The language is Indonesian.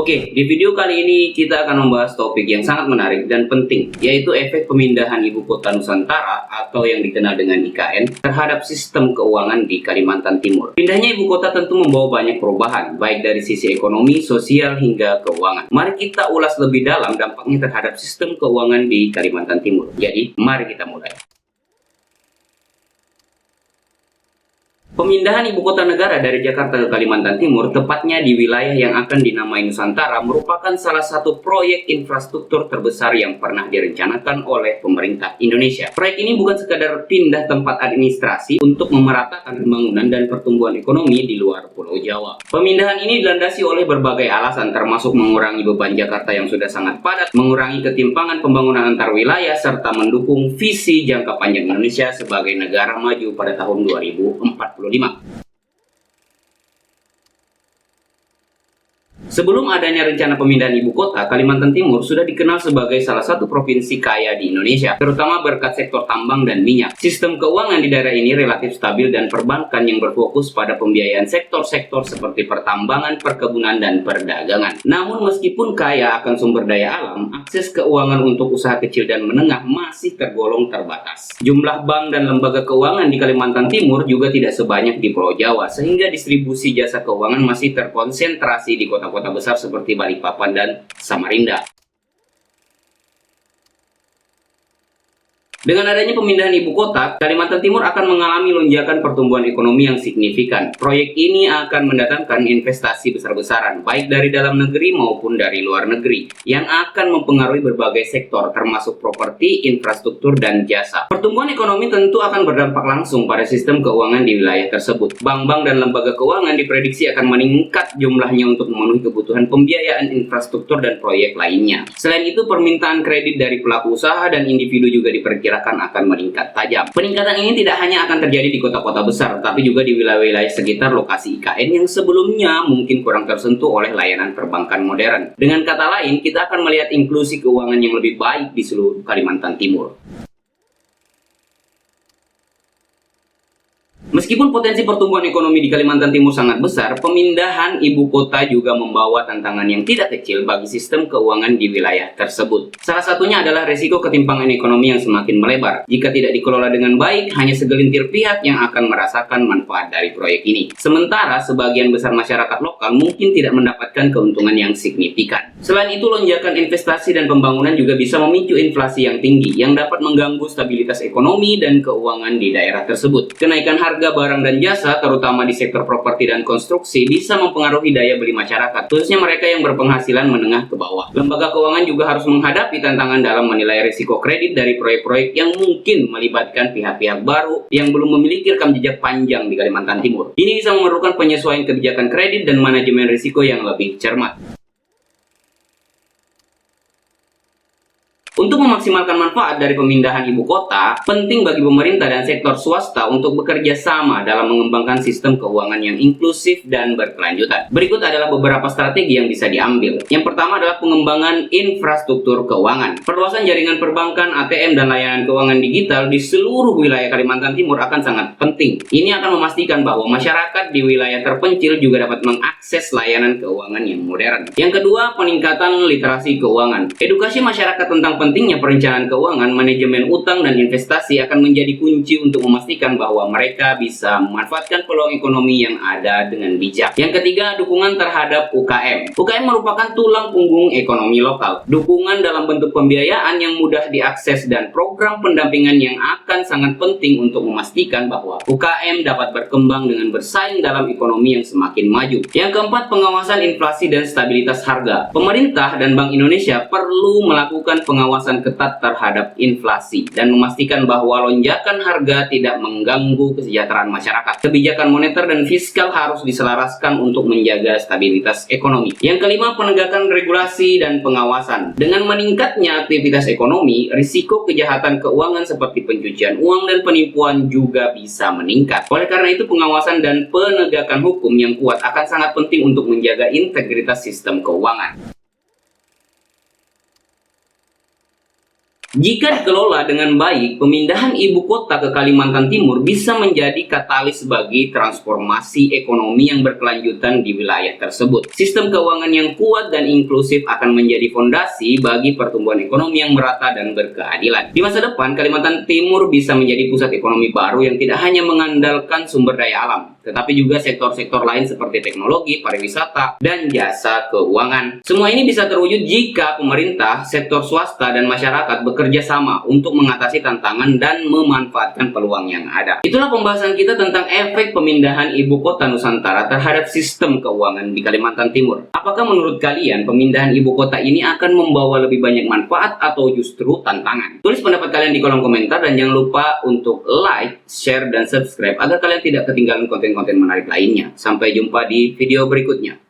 Oke, di video kali ini kita akan membahas topik yang sangat menarik dan penting, yaitu efek pemindahan Ibu Kota Nusantara atau yang dikenal dengan IKN terhadap sistem keuangan di Kalimantan Timur. Pindahnya Ibu Kota tentu membawa banyak perubahan, baik dari sisi ekonomi, sosial, hingga keuangan. Mari kita ulas lebih dalam dampaknya terhadap sistem keuangan di Kalimantan Timur. Jadi, mari kita mulai. Pemindahan ibu kota negara dari Jakarta ke Kalimantan Timur, tepatnya di wilayah yang akan dinamai Nusantara, merupakan salah satu proyek infrastruktur terbesar yang pernah direncanakan oleh pemerintah Indonesia. Proyek ini bukan sekadar pindah tempat administrasi untuk memeratakan pembangunan dan pertumbuhan ekonomi di luar Pulau Jawa. Pemindahan ini dilandasi oleh berbagai alasan, termasuk mengurangi beban Jakarta yang sudah sangat padat, mengurangi ketimpangan pembangunan antar wilayah, serta mendukung visi jangka panjang Indonesia sebagai negara maju pada tahun 2045. Sebelum adanya rencana pemindahan ibu kota, Kalimantan Timur sudah dikenal sebagai salah satu provinsi kaya di Indonesia, terutama berkat sektor tambang dan minyak. Sistem keuangan di daerah ini relatif stabil dan perbankan yang berfokus pada pembiayaan sektor-sektor seperti pertambangan, perkebunan, dan perdagangan. Namun meskipun kaya akan sumber daya alam, akses keuangan untuk usaha kecil dan menengah masih tergolong terbatas. Jumlah bank dan lembaga keuangan di Kalimantan Timur juga tidak sebanyak di Pulau Jawa, sehingga distribusi jasa keuangan masih terkonsentrasi di kota-kota besar seperti Balikpapan dan Samarinda. Dengan adanya pemindahan ibu kota, Kalimantan Timur akan mengalami lonjakan pertumbuhan ekonomi yang signifikan. Proyek ini akan mendatangkan investasi besar-besaran, baik dari dalam negeri maupun dari luar negeri, yang akan mempengaruhi berbagai sektor, termasuk properti, infrastruktur, dan jasa. Pertumbuhan ekonomi tentu akan berdampak langsung pada sistem keuangan di wilayah tersebut. Bank-bank dan lembaga keuangan diprediksi akan meningkat jumlahnya untuk memenuhi kebutuhan pembiayaan infrastruktur dan proyek lainnya. Selain itu, permintaan kredit dari pelaku usaha dan individu juga diperkirakan akan meningkat tajam. Peningkatan ini tidak hanya akan terjadi di kota-kota besar, tapi juga di wilayah-wilayah sekitar lokasi IKN yang sebelumnya mungkin kurang tersentuh oleh layanan perbankan modern. Dengan kata lain, kita akan melihat inklusi keuangan yang lebih baik di seluruh Kalimantan Timur. Meskipun potensi pertumbuhan ekonomi di Kalimantan Timur sangat besar, pemindahan ibu kota juga membawa tantangan yang tidak kecil bagi sistem keuangan di wilayah tersebut. Salah satunya adalah risiko ketimpangan ekonomi yang semakin melebar. Jika tidak dikelola dengan baik, hanya segelintir pihak yang akan merasakan manfaat dari proyek ini. Sementara sebagian besar masyarakat lokal mungkin tidak mendapatkan keuntungan yang signifikan. Selain itu, lonjakan investasi dan pembangunan juga bisa memicu inflasi yang tinggi, yang dapat mengganggu stabilitas ekonomi dan keuangan di daerah tersebut. Kenaikan harga barang dan jasa, terutama di sektor properti dan konstruksi, bisa mempengaruhi daya beli masyarakat, khususnya mereka yang berpenghasilan menengah ke bawah. Lembaga keuangan juga harus menghadapi tantangan dalam menilai risiko kredit dari proyek-proyek yang mungkin melibatkan pihak-pihak baru yang belum memiliki rekam jejak panjang di Kalimantan Timur. Ini bisa memerlukan penyesuaian kebijakan kredit dan manajemen risiko yang lebih cermat. Untuk memaksimalkan manfaat dari pemindahan ibu kota, penting bagi pemerintah dan sektor swasta untuk bekerja sama dalam mengembangkan sistem keuangan yang inklusif dan berkelanjutan. Berikut adalah beberapa strategi yang bisa diambil. Yang pertama adalah pengembangan infrastruktur keuangan. Perluasan jaringan perbankan, ATM, dan layanan keuangan digital di seluruh wilayah Kalimantan Timur akan sangat penting. Ini akan memastikan bahwa masyarakat di wilayah terpencil juga dapat mengakses layanan keuangan yang modern. Yang kedua, peningkatan literasi keuangan. Edukasi masyarakat tentang pentingnya perencanaan keuangan, manajemen utang, dan investasi akan menjadi kunci untuk memastikan bahwa mereka bisa memanfaatkan peluang ekonomi yang ada dengan bijak. Yang ketiga, dukungan terhadap UKM. UKM merupakan tulang punggung ekonomi lokal. Dukungan dalam bentuk pembiayaan yang mudah diakses dan program pendampingan yang akan sangat penting untuk memastikan bahwa UKM dapat berkembang dengan bersaing dalam ekonomi yang semakin maju. Yang keempat, pengawasan inflasi dan stabilitas harga. Pemerintah dan Bank Indonesia perlu melakukan pengawasan ketat terhadap inflasi dan memastikan bahwa lonjakan harga tidak mengganggu kesejahteraan masyarakat. Kebijakan moneter dan fiskal harus diselaraskan untuk menjaga stabilitas ekonomi. Yang kelima, penegakan regulasi dan pengawasan. Dengan meningkatnya aktivitas ekonomi, risiko kejahatan keuangan seperti pencucian uang dan penipuan juga bisa meningkat. Oleh karena itu, pengawasan dan penegakan hukum yang kuat akan sangat penting untuk menjaga integritas sistem keuangan. Jika dikelola dengan baik, pemindahan ibu kota ke Kalimantan Timur bisa menjadi katalis bagi transformasi ekonomi yang berkelanjutan di wilayah tersebut. Sistem keuangan yang kuat dan inklusif akan menjadi fondasi bagi pertumbuhan ekonomi yang merata dan berkeadilan. Di masa depan, Kalimantan Timur bisa menjadi pusat ekonomi baru yang tidak hanya mengandalkan sumber daya alam, tetapi juga sektor-sektor lain seperti teknologi, pariwisata, dan jasa keuangan. Semua ini bisa terwujud jika pemerintah, sektor swasta, dan masyarakat bekerja sama untuk mengatasi tantangan dan memanfaatkan peluang yang ada. Itulah pembahasan kita tentang efek pemindahan ibu kota Nusantara terhadap sistem keuangan di Kalimantan Timur. Apakah menurut kalian pemindahan ibu kota ini akan membawa lebih banyak manfaat atau justru tantangan? Tulis pendapat kalian di kolom komentar dan jangan lupa untuk like, share, dan subscribe agar kalian tidak ketinggalan konten-konten menarik lainnya. Sampai jumpa di video berikutnya.